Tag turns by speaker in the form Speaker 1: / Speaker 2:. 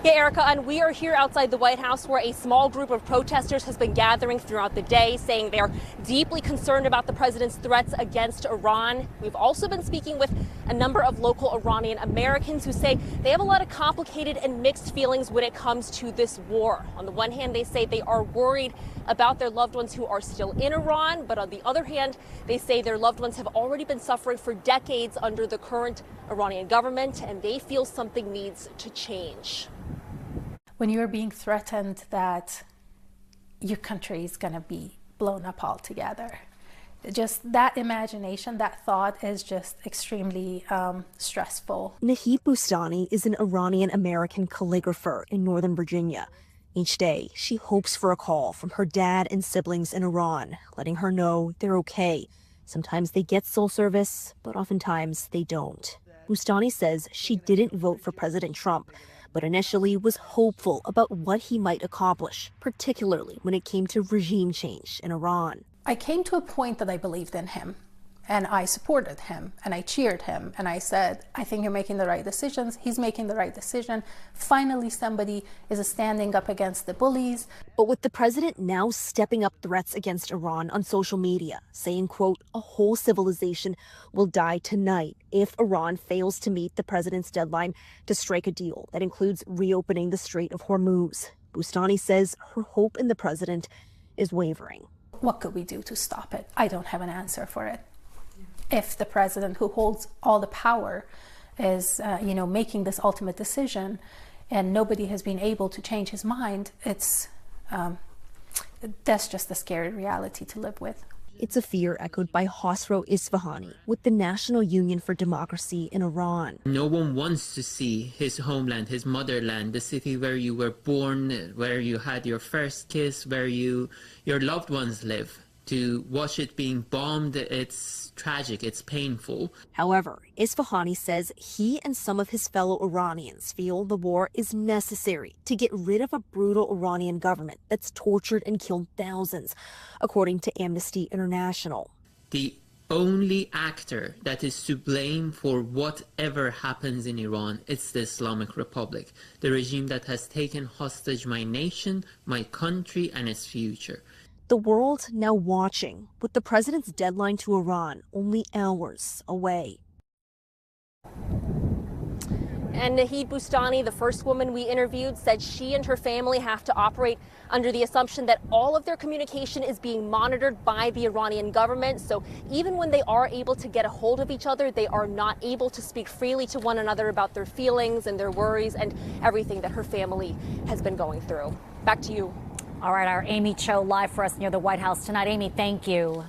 Speaker 1: Yeah, Erica, and we are here outside the White House where a small group of protesters has been gathering throughout the day, saying they are deeply concerned about the president's threats against Iran. We've also been speaking with a number of local Iranian Americans who say they have a lot of complicated and mixed feelings when it comes to this war. On the one hand, they say they are worried about their loved ones who are still in Iran, but on the other hand, they say their loved ones have already been suffering for decades under the current Iranian government, and they feel something needs to change.
Speaker 2: When you're being threatened that your country is going to be blown up altogether, just that imagination, that thought is just extremely stressful.
Speaker 3: Nahid Boustani is an Iranian American calligrapher in Northern Virginia. Each day, she hopes for a call from her dad and siblings in Iran, letting her know they're okay. Sometimes they get cell service, but oftentimes they don't. Boustani says she didn't vote for President Trump, but initially was hopeful about what he might accomplish, particularly when it came to regime change in Iran.
Speaker 2: I came to a point that I believed in him, and I supported him, and I cheered him, and I said, I think you're making the right decisions. He's making the right decision. Finally, somebody is standing up against the bullies.
Speaker 3: But with the president now stepping up threats against Iran on social media, saying, quote, a whole civilization will die tonight if Iran fails to meet the president's deadline to strike a deal that includes reopening the Strait of Hormuz, Boustani says her hope in the president is wavering.
Speaker 2: What could we do to stop it? I don't have an answer for it. If the president, who holds all the power, is making this ultimate decision, and nobody has been able to change his mind, that's just a scary reality to live with.
Speaker 3: It's a fear echoed by Khosrow Isfahani with the National Union for Democracy in Iran.
Speaker 4: No one wants to see his homeland, his motherland, the city where you were born, where you had your first kiss, where your loved ones live. To watch it being bombed, it's tragic, it's painful.
Speaker 3: However, Isfahani says he and some of his fellow Iranians feel the war is necessary to get rid of a brutal Iranian government that's tortured and killed thousands, according to Amnesty International.
Speaker 4: The only actor that is to blame for whatever happens in Iran, it's the Islamic Republic, the regime that has taken hostage my nation, my country, and its future.
Speaker 3: The world now watching, with the president's deadline to Iran only hours away.
Speaker 1: And Nahid Boustani, the first woman we interviewed, said she and her family have to operate under the assumption that all of their communication is being monitored by the Iranian government. So even when they are able to get a hold of each other, they are not able to speak freely to one another about their feelings and their worries and everything that her family has been going through. Back to you.
Speaker 5: All right, our Aimee Cho live for us near the White House tonight. Aimee, thank you.